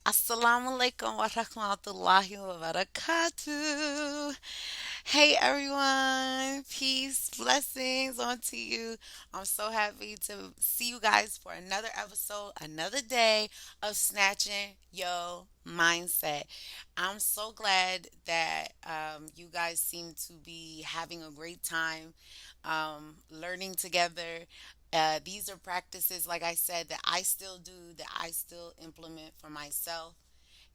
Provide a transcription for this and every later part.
Assalamu alaikum wa rahmatullahi wa barakatuh. Hey everyone, peace, blessings onto you. I'm so happy to see you guys for another episode, another day of Snatching Yo Mindset. I'm so glad that you guys seem to be having a great time learning together. These are practices, like I said, that I still do, that I still implement for myself.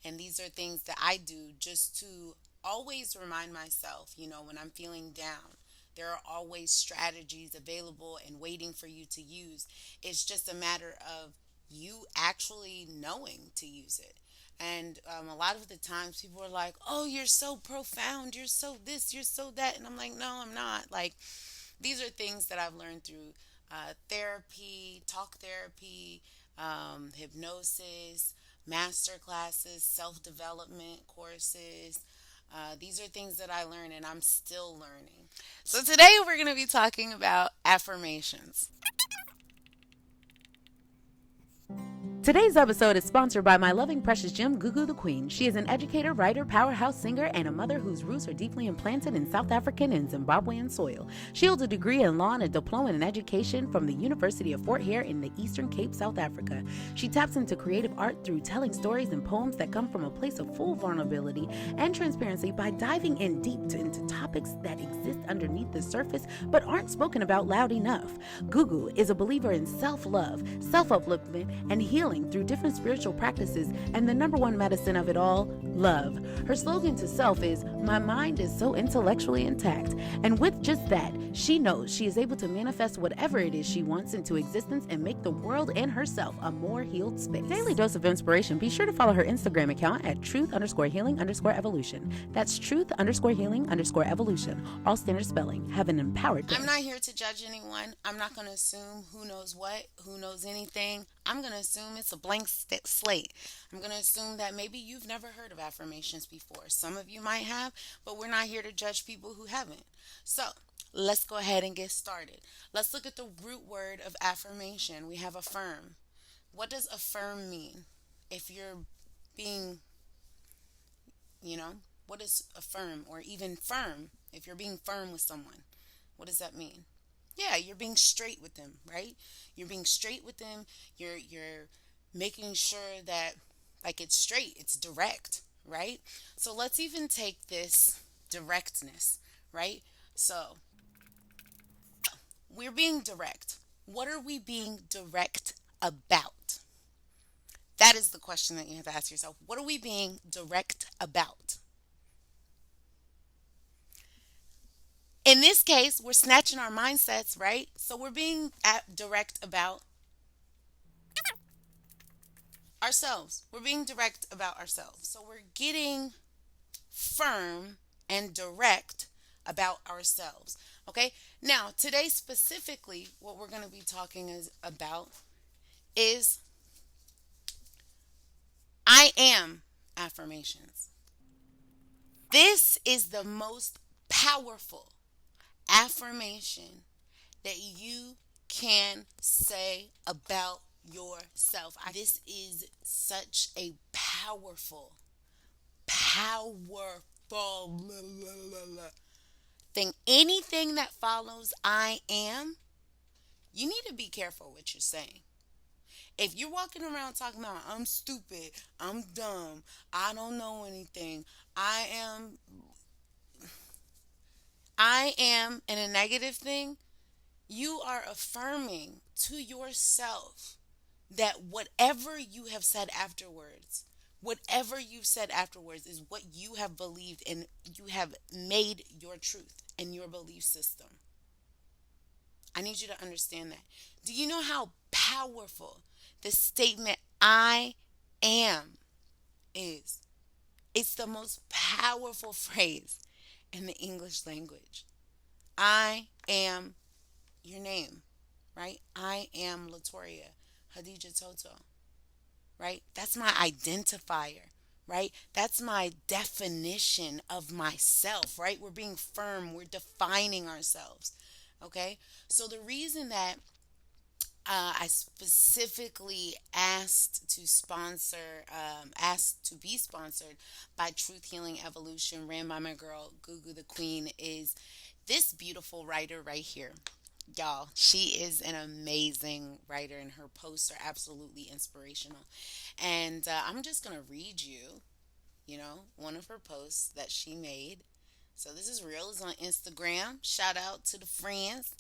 And these are things that I do just to always remind myself, when I'm feeling down. There are always strategies available and waiting for you to use. It's just a matter of you actually knowing to use it. And a lot of the times people are like, oh, you're so profound. You're so this, you're so that. And I'm like, no, I'm not. Like, these are things that I've learned through therapy, talk therapy, hypnosis, master classes, self development courses. These are things that I learn and I'm still learning. So today we're going to be talking about affirmations. Today's episode is sponsored by my loving precious gem, Gugu the Queen. She is an educator, writer, powerhouse singer, and a mother whose roots are deeply implanted in South African and Zimbabwean soil. She holds a degree in law and a diploma in education from the University of Fort Hare in the Eastern Cape, South Africa. She taps into creative art through telling stories and poems that come from a place of full vulnerability and transparency by diving in deep into topics that exist underneath the surface but aren't spoken about loud enough. Gugu is a believer in self-love, self-upliftment, and healing through different spiritual practices, and the number one medicine of it all, love. Her slogan to self is, "My mind is so intellectually intact." And with just that, she knows she is able to manifest whatever it is she wants into existence and make the world and herself a more healed space. Daily dose of inspiration. Be sure to follow her Instagram account at truth_healing_evolution. That's truth_healing_evolution. All standard spelling. Have an empowered day. I'm not here to judge anyone. I'm not going to assume who knows what, who knows anything. I'm going to assume it's a blank slate. I'm going to assume that maybe you've never heard of affirmations before. Some of you might have, but we're not here to judge people who haven't. So let's go ahead and get started. Let's look at the root word of affirmation. We have affirm. What does affirm mean? If you're being, what is affirm, or even firm? If you're being firm with someone, what does that mean? Yeah, you're being straight with them, right? You're being straight with them. You're making sure that, like, it's straight, it's direct, right? So let's even take this directness, right? So we're being direct. What are we being direct about? That is the question that you have to ask yourself. What are we being direct about? In this case, we're snatching our mindsets, right? So we're being direct about ourselves. We're being direct about ourselves. So we're getting firm and direct about ourselves. Okay? Now, today specifically, what we're going to be talking about is I am affirmations. This is the most powerful affirmation that you can say about yourself. This is such a powerful thing. Anything that follows I am, you need to be careful what you're saying. If you're walking around talking about I'm stupid, I'm dumb, I don't know anything, I am in a negative thing, you are affirming to yourself that whatever you've said afterwards is what you have believed and you have made your truth and your belief system. I need you to understand that. Do you know how powerful the statement I am is? It's the most powerful phrase in the English language. I am your name, right? I am Latoria Hadija Toto, right? That's my identifier, right? That's my definition of myself, right? We're being firm, we're defining ourselves, okay? So the reason that I specifically asked to be sponsored by Truth Healing Evolution, ran by my girl Gugu the Queen, is this beautiful writer right here. Y'all, she is an amazing writer, and her posts are absolutely inspirational. And I'm just going to read you, one of her posts that she made. So this is real. It's on Instagram. Shout out to the friends.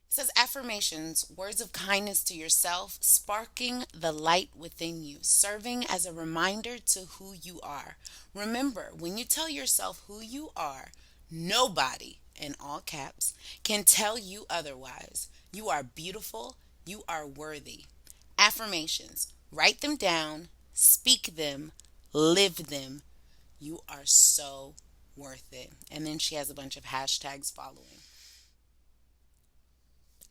It says affirmations, words of kindness to yourself, sparking the light within you, serving as a reminder to who you are. Remember, when you tell yourself who you are, nobody, in all caps, can tell you otherwise. You are beautiful, you are worthy. Affirmations, write them down, speak them, live them. You are so worth it. And then she has a bunch of hashtags following.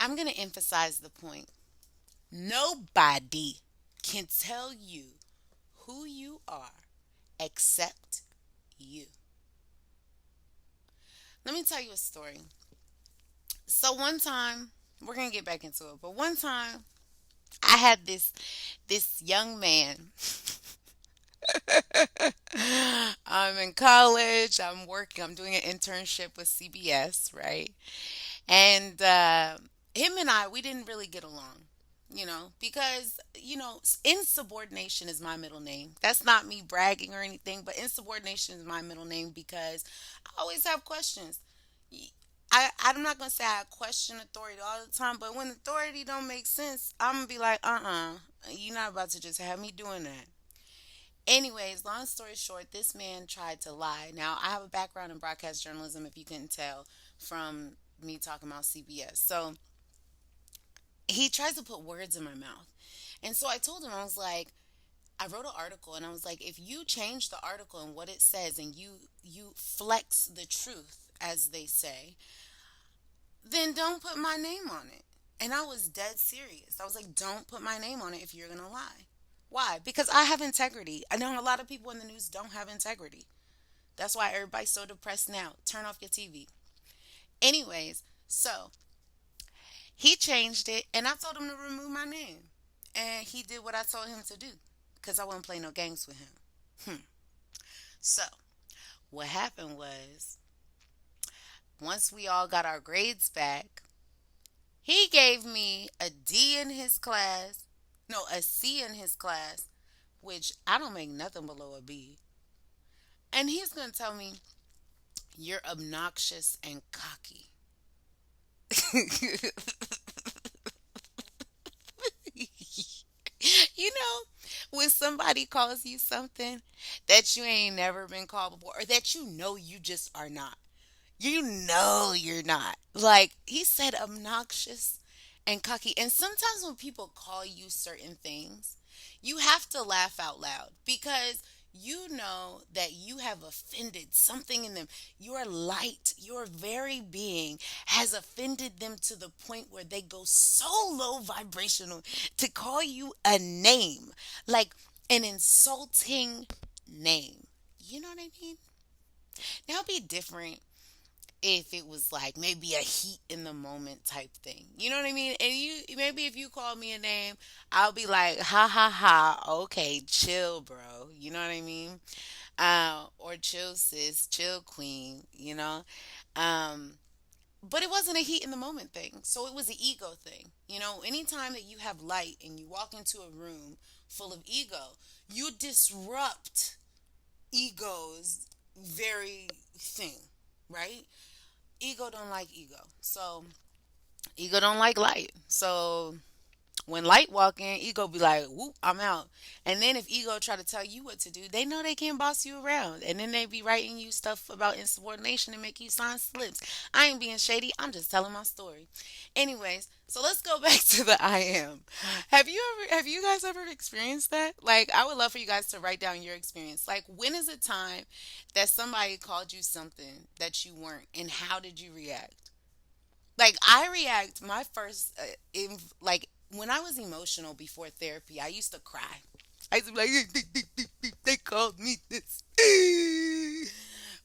I'm going to emphasize the point. Nobody can tell you who you are except you. Let me tell you a story. So one time, we're going to get back into it, but one time I had this young man. I'm in college, I'm working, I'm doing an internship with CBS, right? And him and I, we didn't really get along, because, insubordination is my middle name. That's not me bragging or anything, but insubordination is my middle name because I always have questions. I'm not going to say I question authority all the time, but when authority don't make sense, I'm going to be like, you're not about to just have me doing that. Anyways, long story short, this man tried to lie. Now, I have a background in broadcast journalism, if you couldn't tell from me talking about CBS. So he tries to put words in my mouth. And so I told him, I was like, I wrote an article and I was like, if you change the article and what it says and you flex the truth, as they say, then don't put my name on it. And I was dead serious. I was like, don't put my name on it if you're going to lie. Why? Because I have integrity. I know a lot of people in the news don't have integrity. That's why everybody's so depressed now. Turn off your TV. Anyways, so he changed it and I told him to remove my name. And he did what I told him to do because I wouldn't play no games with him. So, what happened was, once we all got our grades back, he gave me a D in his class. No, a C in his class, which I don't make nothing below a B. And he's going to tell me, you're obnoxious and cocky. You know, when somebody calls you something that you ain't never been called before, or that you just are not. You know you're not. Like, he said obnoxious and cocky. And sometimes when people call you certain things, you have to laugh out loud because you know that you have offended something in them. Your light, your very being has offended them to the point where they go so low vibrational to call you a name, like an insulting name. You know what I mean? Now it'd be different if it was like maybe a heat in the moment type thing. You know what I mean? And you maybe if you call me a name, I'll be like, ha ha ha, okay, chill, bro. You know what I mean? Or chill sis, chill queen, Um, but it wasn't a heat in the moment thing. So it was an ego thing. Anytime that you have light and you walk into a room full of ego, you disrupt ego's very thing, right? Ego don't like ego. So ego don't like light. So when light walk in, ego be like, whoop, I'm out. And then if ego try to tell you what to do, they know they can't boss you around. And then they be writing you stuff about insubordination and make you sign slips. I ain't being shady. I'm just telling my story. Anyways, so let's go back to the I am. Have you guys ever experienced that? Like, I would love for you guys to write down your experience. Like, when is a time that somebody called you something that you weren't, and how did you react? Like, I react my first like when I was emotional before therapy, I used to cry. I used to be like, they called me this.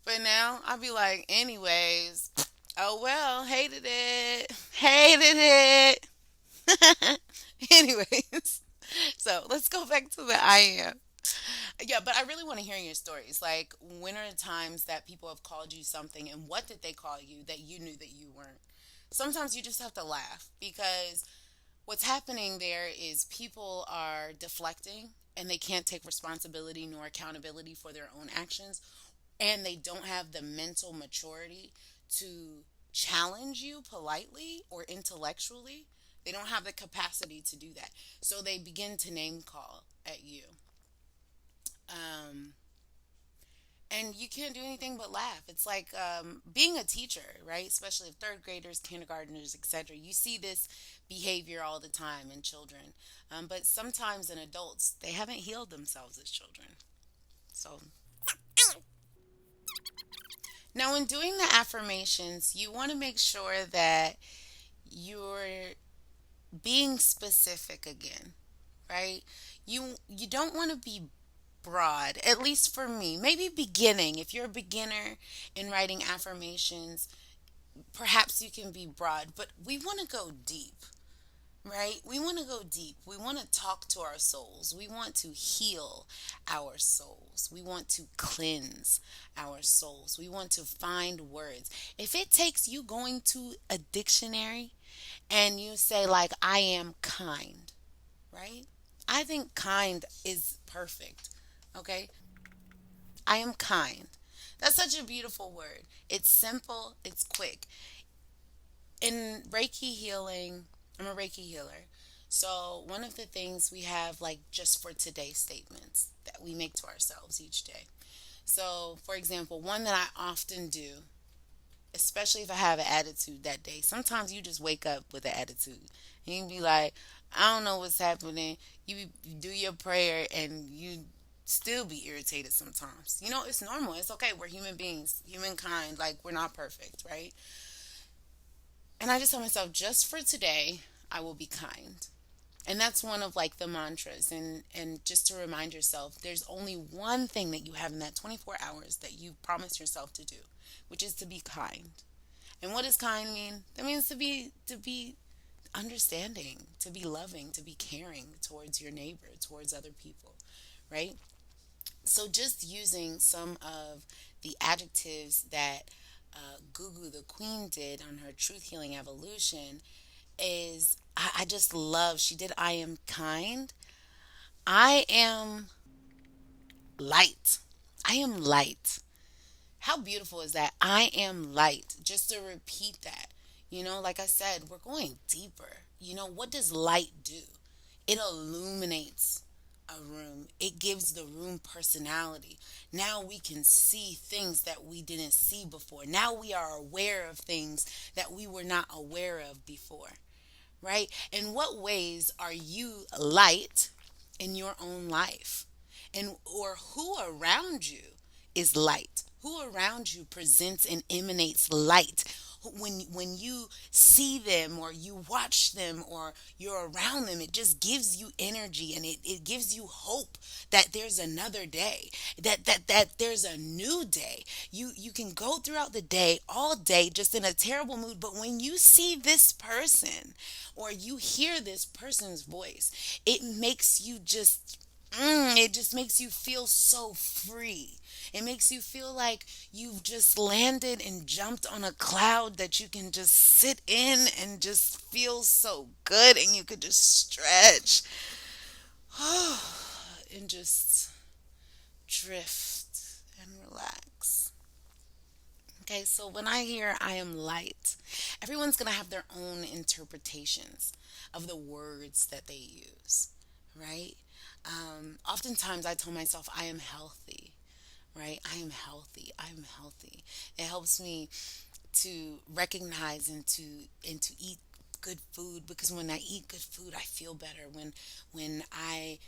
But now I'll be like, anyways, oh well, hated it. Hated it. Anyways, so let's go back to the I am. Yeah, but I really want to hear your stories. Like, when are the times that people have called you something, and what did they call you that you knew that you weren't? Sometimes you just have to laugh because what's happening there is people are deflecting and they can't take responsibility nor accountability for their own actions, and they don't have the mental maturity to challenge you politely or intellectually. They don't have the capacity to do that. So they begin to name call at you. Um, and you can't do anything but laugh. It's like being a teacher, right? Especially of third graders, kindergartners, etc. You see this behavior all the time in children, but sometimes in adults, they haven't healed themselves as children. So now, in doing the affirmations, you want to make sure that you're being specific again, right? You don't want to be broad, at least for me. Maybe beginning, if you're a beginner in writing affirmations, perhaps you can be broad, but we want to go deep, right? We want to go deep. We want to talk to our souls. We want to heal our souls. We want to cleanse our souls. We want to find words. If it takes you going to a dictionary and you say, like, I am kind, right? I think kind is perfect. Okay? I am kind. That's such a beautiful word. It's simple, it's quick. In Reiki healing, I'm a Reiki healer. So, one of the things we have, like, just for today statements that we make to ourselves each day. So, for example, one that I often do, especially if I have an attitude that day, sometimes you just wake up with an attitude. And you can be like, I don't know what's happening. You do your prayer and you still be irritated sometimes. You know, it's normal. It's okay. We're human beings, humankind. Like, we're not perfect, right? And I just tell myself, just for today, I will be kind. And that's one of, like, the mantras. And just to remind yourself, there's only one thing that you have in that 24 hours that you promise yourself to do, which is to be kind. And what does kind mean? That means to be understanding, to be loving, to be caring towards your neighbor, towards other people, right? So just using some of the adjectives that Gugu the Queen did on her Truth Healing Evolution is I just love, she did I am kind. I am light. I am light. How beautiful is that? I am light. Just to repeat that, like I said, we're going deeper. What does light do? It illuminates a room, it gives the room personality. Now we can see things that we didn't see before. Now we are aware of things that we were not aware of before, right? In what ways are you light in your own life? And or who around you is light? Who around you presents and emanates light? When you see them or you watch them or you're around them, it just gives you energy, and it gives you hope that there's another day, that there's a new day. You can go throughout the day all day just in a terrible mood, but when you see this person or you hear this person's voice, it just makes you feel so free. It makes you feel like you've just landed and jumped on a cloud that you can just sit in and just feel so good, and you could just stretch and just drift and relax. Okay, so when I hear I am light, everyone's going to have their own interpretations of the words that they use, right? Oftentimes I tell myself I am healthy, right? I am healthy. I am healthy. It helps me to recognize and to eat good food, because when I eat good food, I feel better. When I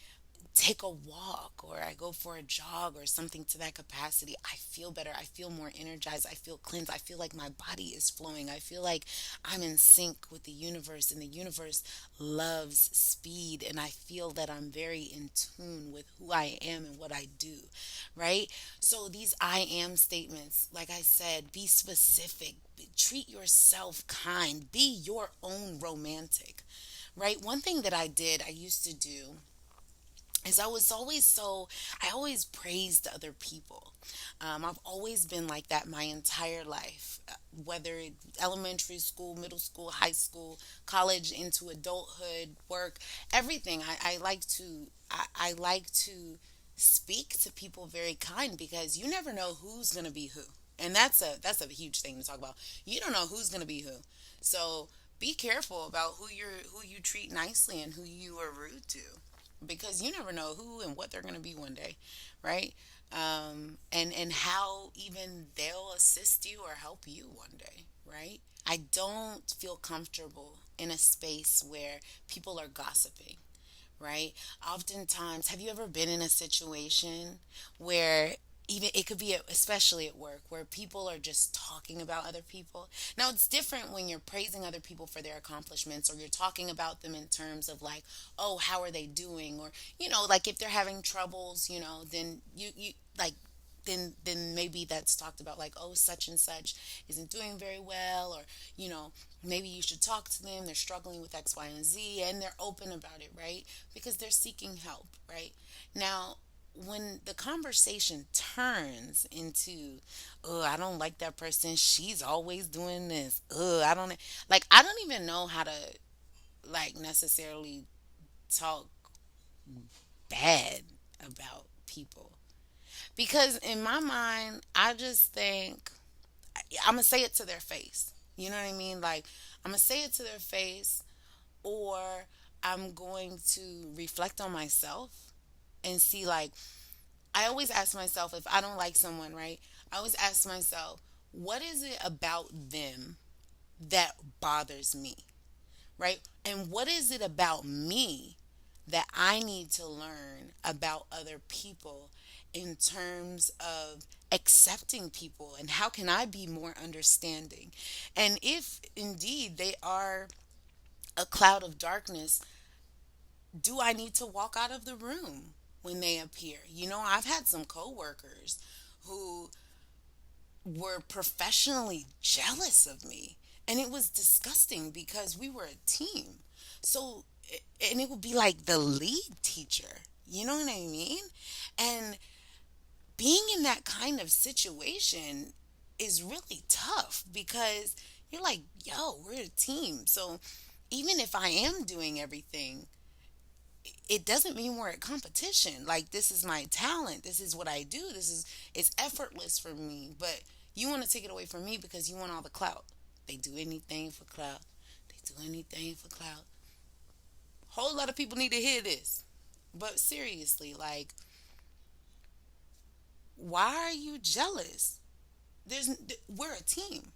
take a walk or I go for a jog or something to that capacity, I feel better. I feel more energized. I feel cleansed. I feel like my body is flowing. I feel like I'm in sync with the universe, and the universe loves speed. And I feel that I'm very in tune with who I am and what I do, right? So these I am statements, like I said, be specific, treat yourself kind, be your own romantic, right? One thing that I used to do is I always praised other people. I've always been like that my entire life, whether it elementary school, middle school, high school, college, into adulthood, work, everything. I like to speak to people very kind, because you never know who's gonna be who, and that's a huge thing to talk about. You don't know who's gonna be who, so be careful about who you treat nicely and who you are rude to, because you never know who and what they're going to be one day, right? And how even they'll assist you or help you one day, right? I don't feel comfortable in a space where people are gossiping, right? Oftentimes, have you ever been in a situation where, even it could be especially at work, where people are just talking about other people? Now it's different when you're praising other people for their accomplishments, or you're talking about them in terms of like, oh, how are they doing, or like if they're having troubles, then you like, then maybe that's talked about, like, oh, such and such isn't doing very well, or maybe you should talk to them, they're struggling with X, Y, and Z, and they're open about it, right? Because they're seeking help, right? Now, when the conversation turns into, oh, I don't like that person, she's always doing this, I don't even know how to, like, necessarily talk bad about people, because in my mind, I just think I'm gonna say it to their face. You know what I mean? Like, I'm gonna say it to their face, or I'm going to reflect on myself and see, like, I always ask myself, if I don't like someone, right? I always ask myself, what is it about them that bothers me, right? And what is it about me that I need to learn about other people, in terms of accepting people, and how can I be more understanding? And if indeed they are a cloud of darkness, do I need to walk out of the room when they appear? I've had some coworkers who were professionally jealous of me, and it was disgusting because we were a team. So, and it would be like the lead teacher, you know what I mean? And being in that kind of situation is really tough, because you're like, yo, we're a team. So even if I am doing everything, it doesn't mean we're at competition. Like, this is my talent. This is what I do. It's effortless for me. But you want to take it away from me because you want all the clout. They do anything for clout. They do anything for clout. Whole lot of people need to hear this. But seriously, like, why are you jealous? We're a team.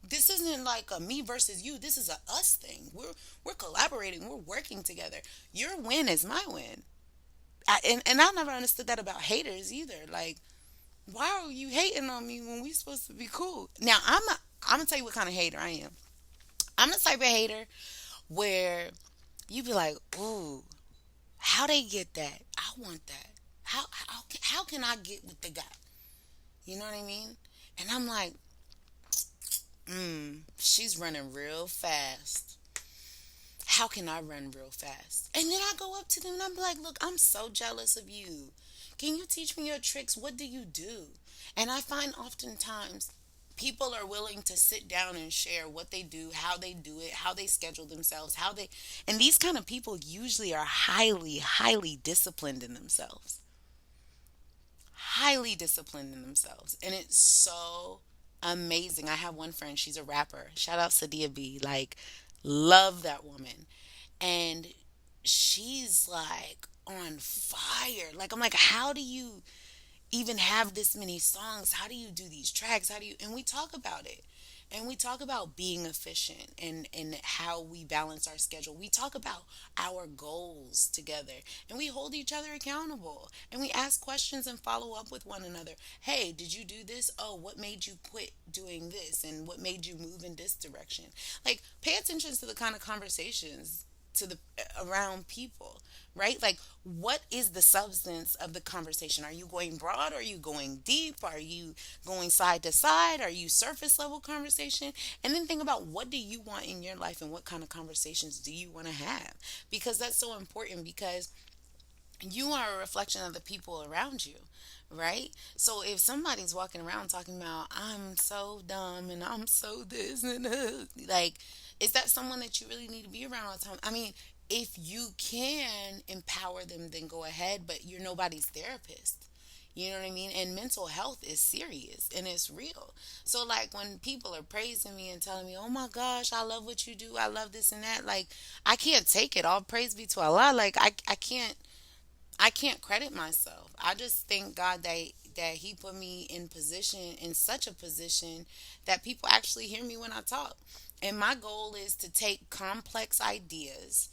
This isn't like a me versus you. This is a us thing. We're collaborating. We're working together. Your win is my win. And I never understood that about haters either. Like, why are you hating on me when we supposed to be cool? Now, I'm gonna tell you what kind of hater I am. I'm the type of hater where you be like, ooh, how they get that? I want that. How can I get what they got? You know what I mean? And I'm like, she's running real fast. How can I run real fast? And then I go up to them and I'm like, look, I'm so jealous of you. Can you teach me your tricks? What do you do? And I find oftentimes people are willing to sit down and share what they do it, how they schedule themselves, and these kind of people usually are highly, highly disciplined in themselves. Highly disciplined in themselves. And it's so amazing. I have one friend, she's a rapper. Shout out Sadia B. Like, love that woman. And she's like on fire. Like, I'm like, how do you even have this many songs? How do you do these tracks? And we talk about it. And we talk about being efficient, and how we balance our schedule. We talk about our goals together, and we hold each other accountable, and we ask questions and follow up with one another. Hey, did you do this? Oh, what made you quit doing this? And what made you move in this direction? Like, pay attention to the kind of conversations to the around people, right? Like, what is the substance of the conversation? Are you going broad? Are you going deep? Are you going side to side? Are you surface level conversation? And then think about, what do you want in your life and what kind of conversations do you want to have? Because that's so important, because you are a reflection of the people around you, right? So if somebody's walking around talking about, I'm so dumb and I'm so this and like, is that someone that you really need to be around all the time? I mean, if you can empower them, then go ahead, but you're nobody's therapist. You know what I mean? And mental health is serious and it's real. So, like, when people are praising me and telling me, oh my gosh, I love what you do, I love this and that, like, I can't take it. All praise be to Allah. Like, I can't credit myself. I just thank God that He put me in such a position that people actually hear me when I talk. And my goal is to take complex ideas.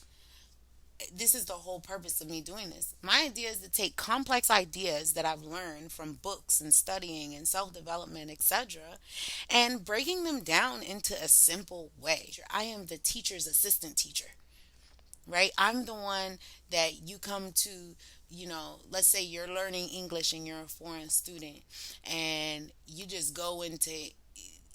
This is the whole purpose of me doing this. My idea is to take complex ideas that I've learned from books and studying and self development, etc., and breaking them down into a simple way. I am the teacher's assistant teacher, right? I'm the one that you come to, let's say you're learning English and you're a foreign student and you just go into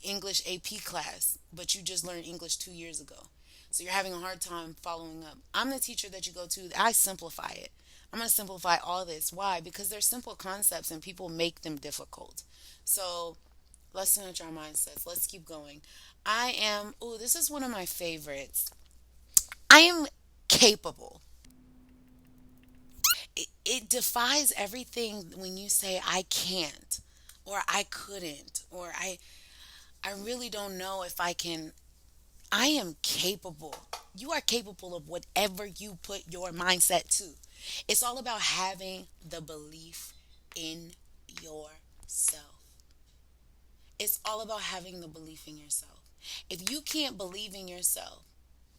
English AP class, but you just learned English 2 years ago. So you're having a hard time following up. I'm the teacher that you go to. I simplify it. I'm going to simplify all this. Why? Because they're simple concepts and people make them difficult. So let's center our mindsets. Let's keep going. This is one of my favorites. I am capable. It defies everything when you say I can't or I couldn't or I really don't know if I can. I am capable. You are capable of whatever you put your mindset to. It's all about having the belief in yourself. It's all about having the belief in yourself. If you can't believe in yourself,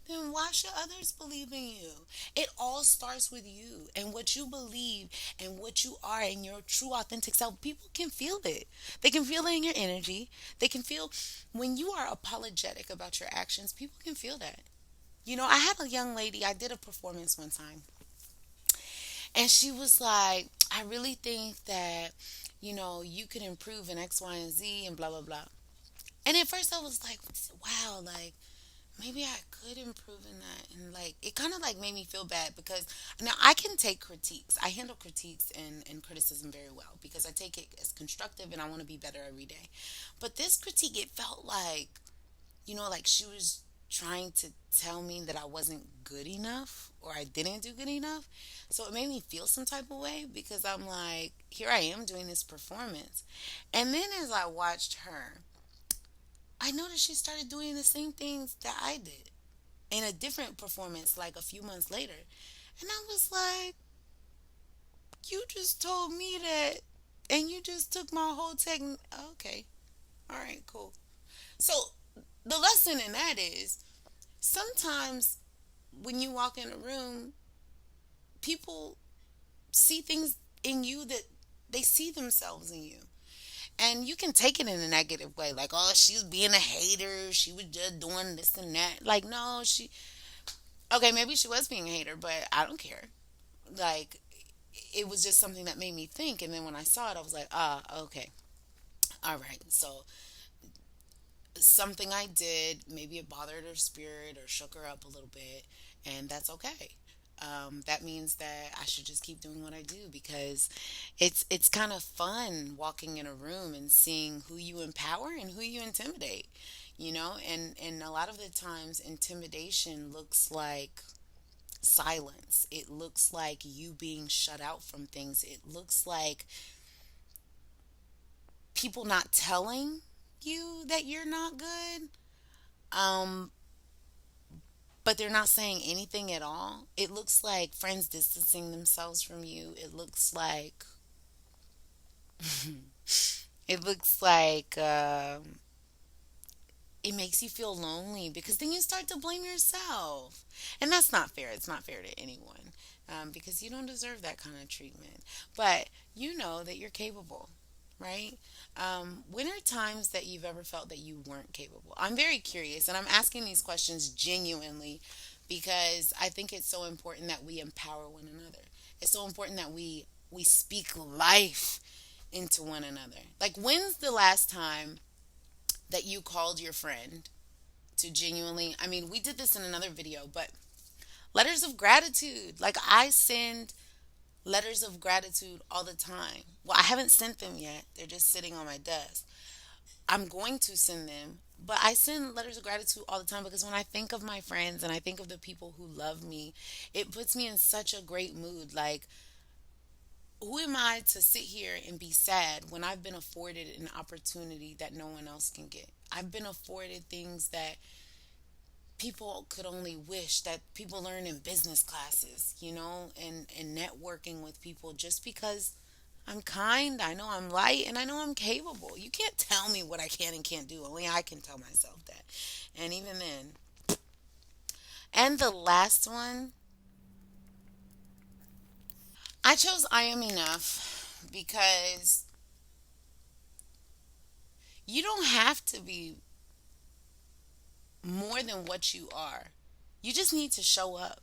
then why should others believe in you? It all starts with you and what you believe and what you are and your true authentic self. People can feel it. They can feel it in your energy. They can feel when you are apologetic about your actions, people can feel that. I had a young lady, I did a performance one time, and she was like, I really think that, you could improve in X, Y, and Z and blah, blah, blah. And at first I was like, wow, like, maybe I could improve in that. And like, it kind of like made me feel bad because now I can take critiques. I handle critiques and criticism very well because I take it as constructive and I want to be better every day. But this critique, it felt like, like she was trying to tell me that I wasn't good enough or I didn't do good enough. So it made me feel some type of way because I'm like, here I am doing this performance. And then as I watched her, I noticed she started doing the same things that I did in a different performance like a few months later. And I was like, you just told me that and you just took my whole technique. Okay. All right, cool. So the lesson in that is sometimes when you walk in a room, people see things in you that they see themselves in you. And you can take it in a negative way, like, oh, she was being a hater. She was just doing this and that. Like, no, okay, maybe she was being a hater, but I don't care. Like, it was just something that made me think. And then when I saw it, I was like, okay, all right. So something I did, maybe it bothered her spirit or shook her up a little bit, and that's okay. That means that I should just keep doing what I do because it's kind of fun walking in a room and seeing who you empower and who you intimidate. And a lot of the times intimidation looks like silence. It looks like you being shut out from things. It looks like people not telling you that you're not good. Um, but they're not saying anything at all. It looks like friends distancing themselves from you. It looks like it makes you feel lonely because then you start to blame yourself, and that's not fair. It's not fair to anyone because you don't deserve that kind of treatment. But you know that you're capable, right? When are times that you've ever felt that you weren't capable? I'm very curious, and I'm asking these questions genuinely because I think it's so important that we empower one another. It's so important that we speak life into one another. Like, when's the last time that you called your friend to genuinely, I mean, we did this in another video, but letters of gratitude. Like, I send letters of gratitude all the time. Well, I haven't sent them yet. They're just sitting on my desk. I'm going to send them, but I send letters of gratitude all the time because when I think of my friends and I think of the people who love me, it puts me in such a great mood. Like, who am I to sit here and be sad when I've been afforded an opportunity that no one else can get? I've been afforded things that people could only wish, that people learn in business classes, and networking with people just because I'm kind, I know I'm light, and I know I'm capable. You can't tell me what I can and can't do. Only I can tell myself that. And even then. And the last one, I chose I Am Enough because you don't have to be more than what you are. You just need to show up.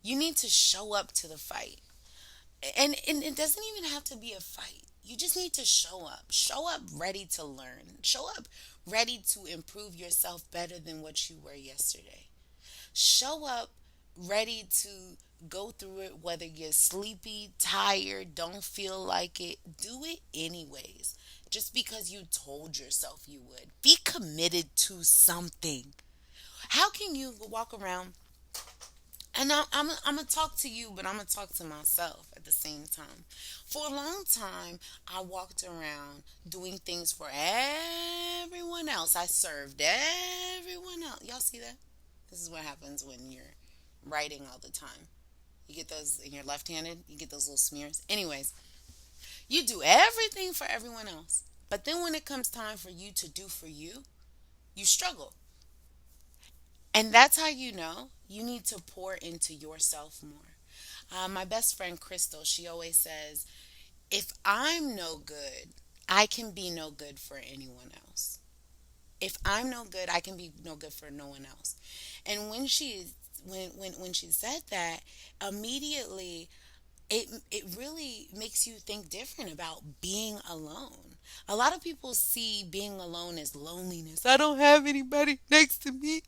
You need to show up to the fight. And it doesn't even have to be a fight. You just need to show up. Show up ready to learn. Show up ready to improve yourself better than what you were yesterday. Show up ready to go through it whether you're sleepy, tired, don't feel like it. Do it anyways. Just because you told yourself you would. Be committed to something. How can you walk around, and I'm going to talk to you, but I'm going to talk to myself at the same time. For a long time, I walked around doing things for everyone else. I served everyone else. Y'all see that? This is what happens when you're writing all the time. You get those, and you're left handed, you get those little smears. Anyways, you do everything for everyone else. But then when it comes time for you to do for you, you struggle. And that's how you know you need to pour into yourself more. My best friend Crystal, she always says, if I'm no good, I can be no good for anyone else. If I'm no good, I can be no good for no one else. And when she said that, immediately it really makes you think different about being alone. A lot of people see being alone as loneliness. I don't have anybody next to me.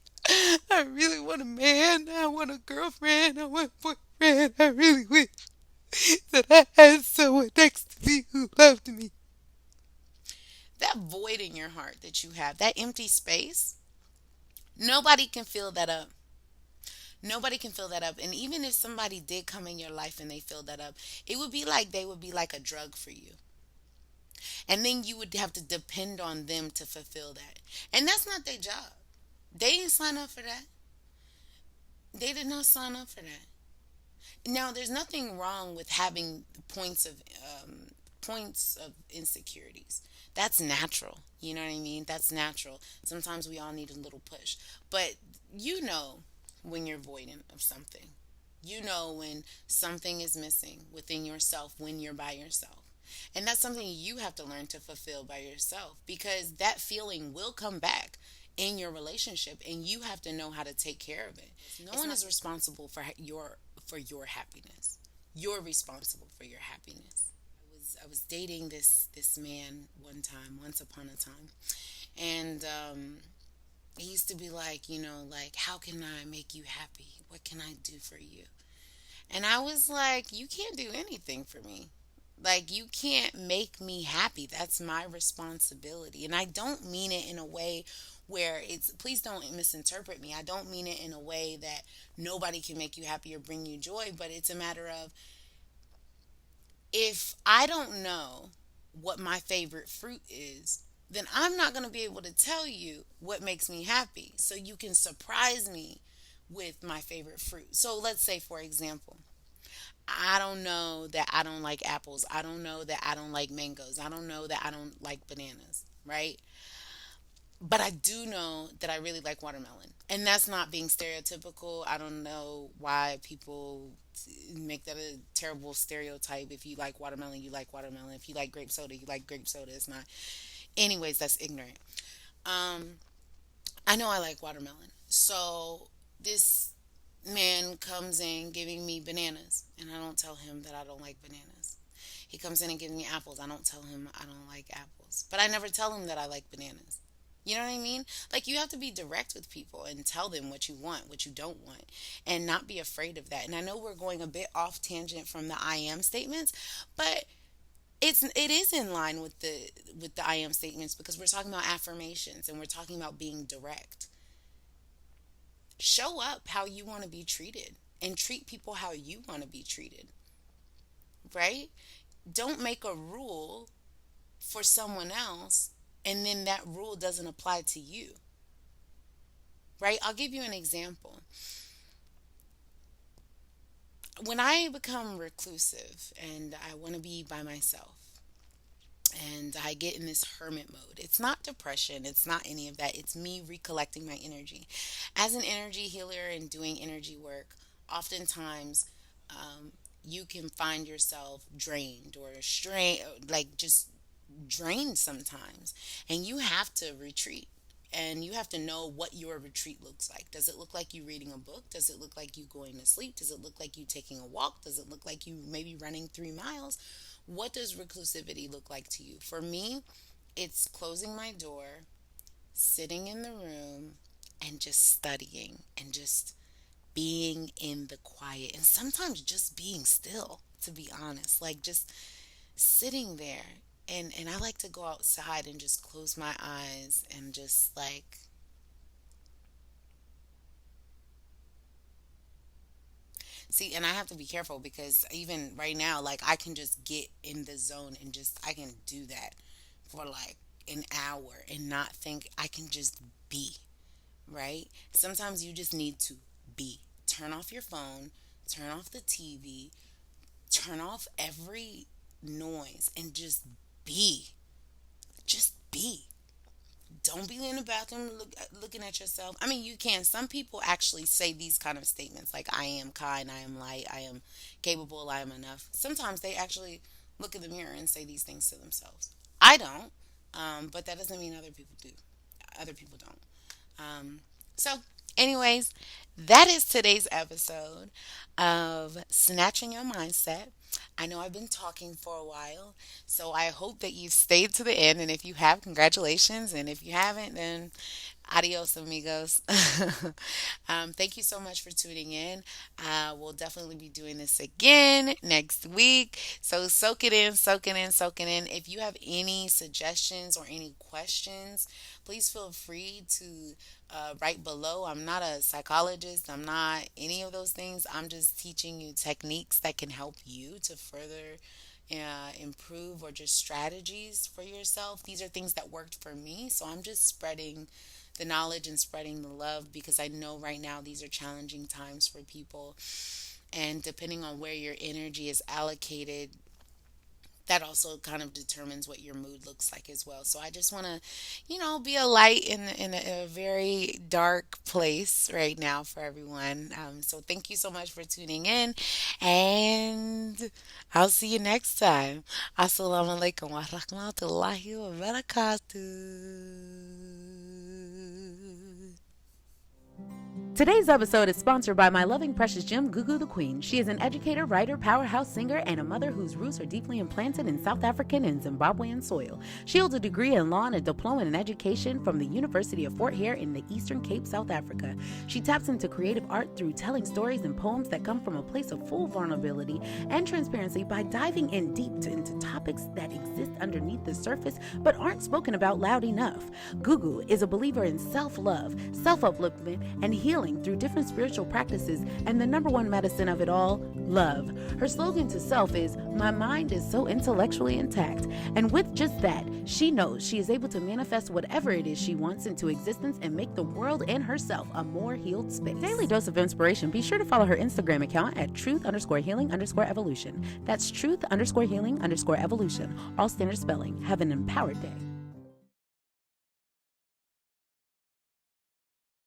I really want a man. I want a girlfriend. I want a boyfriend. I really wish that I had someone next to me who loved me. That void in your heart that you have, that empty space, nobody can fill that up. Nobody can fill that up. And even if somebody did come in your life and they filled that up, it would be like they would be like a drug for you. And then you would have to depend on them to fulfill that. And that's not their job. They didn't sign up for that. They did not sign up for that. Now, there's nothing wrong with having points of insecurities. That's natural. You know what I mean? That's natural. Sometimes we all need a little push. But you know when you're voiding of something. You know when something is missing within yourself when you're by yourself. And that's something you have to learn to fulfill by yourself because that feeling will come back in your relationship and you have to know how to take care of it. No one is responsible for your happiness. You're responsible for your happiness. I was dating this man one time, once upon a time, and he used to be like, like, how can I make you happy? What can I do for you? And I was like, you can't do anything for me. Like, you can't make me happy. That's my responsibility. And I don't mean it in a way where please don't misinterpret me. I don't mean it in a way that nobody can make you happy or bring you joy, but it's a matter of, if I don't know what my favorite fruit is, then I'm not going to be able to tell you what makes me happy. So you can surprise me with my favorite fruit. So let's say, for example, I don't know that I don't like apples. I don't know that I don't like mangoes. I don't know that I don't like bananas, right? But I do know that I really like watermelon. And that's not being stereotypical. I don't know why people make that a terrible stereotype. If you like watermelon, you like watermelon. If you like grape soda, you like grape soda. It's not. Anyways, that's ignorant. I know I like watermelon. So this man comes in giving me bananas, and I don't tell him that I don't like bananas. He comes in and gives me apples. I don't tell him I don't like apples. But I never tell him that I like bananas. You know what I mean? Like, you have to be direct with people and tell them what you want, what you don't want, and not be afraid of that. And I know we're going a bit off tangent from the I am statements, but it is in line with the I am statements, because we're talking about affirmations and we're talking about being direct. Show up how you want to be treated and treat people how you want to be treated, right? Don't make a rule for someone else and then that rule doesn't apply to you, right? I'll give you an example. When I become reclusive and I want to be by myself, and I get in this hermit mode. It's not depression, it's not any of that. It's me recollecting my energy. As an energy healer and doing energy work, oftentimes you can find yourself drained or strained, like just drained sometimes. And you have to retreat. And you have to know what your retreat looks like. Does it look like you reading a book? Does it look like you going to sleep? Does it look like you taking a walk? Does it look like you maybe running 3 miles? What does reclusivity look like to you? For me, it's closing my door, sitting in the room, and just studying and just being in the quiet. And sometimes just being still, to be honest. Like, just sitting there. And I like to go outside and just close my eyes and just like see. And I have to be careful because even right now, like, I can just get in the zone and just I can do that for like an hour and not think. I can just be, right? Sometimes you just need to be. Turn off your phone, turn off the TV, turn off every noise and just be. Just be. Don't be in the bathroom looking at yourself. I mean, you can. Some people actually say these kind of statements like, I am kind, I am light, I am capable, I am enough. Sometimes they actually look in the mirror and say these things to themselves. I don't, but that doesn't mean other people do. Other people don't. So, anyways, that is today's episode of Snatching Your Mindset. I know I've been talking for a while, so I hope that you've stayed to the end. And if you have, congratulations. And if you haven't, then adios, amigos. Thank you so much for tuning in. We'll definitely be doing this again next week. So soak it in, soak it in, soak it in. If you have any suggestions or any questions, please feel free to write below. I'm not a psychologist. I'm not any of those things. I'm just teaching you techniques that can help you to further improve, or just strategies for yourself. These are things that worked for me. So I'm just spreading the knowledge and spreading the love, because I know right now these are challenging times for people. And depending on where your energy is allocated, that also kind of determines what your mood looks like as well. So I just want to, be a light in a very dark place right now for everyone. So thank you so much for tuning in, and I'll see you next time. Assalamu alaikum wa rahmatullahi wa barakatuh. Today's episode is sponsored by my loving precious gem, Gugu the Queen. She is an educator, writer, powerhouse singer, and a mother whose roots are deeply implanted in South African and Zimbabwean soil. She holds a degree in law and a diploma in education from the University of Fort Hare in the Eastern Cape, South Africa. She taps into creative art through telling stories and poems that come from a place of full vulnerability and transparency by diving in deep into topics that exist underneath the surface but aren't spoken about loud enough. Gugu is a believer in self-love, self-upliftment, and healing through different spiritual practices, and the number one medicine of it all, love. Her slogan to self is, "My mind is so intellectually intact." And with just that, she knows she is able to manifest whatever it is she wants into existence and make the world and herself a more healed space. Daily dose of inspiration. Be sure to follow her Instagram account at truth_healing_evolution. That's truth_healing_evolution. All standard spelling. Have an empowered day.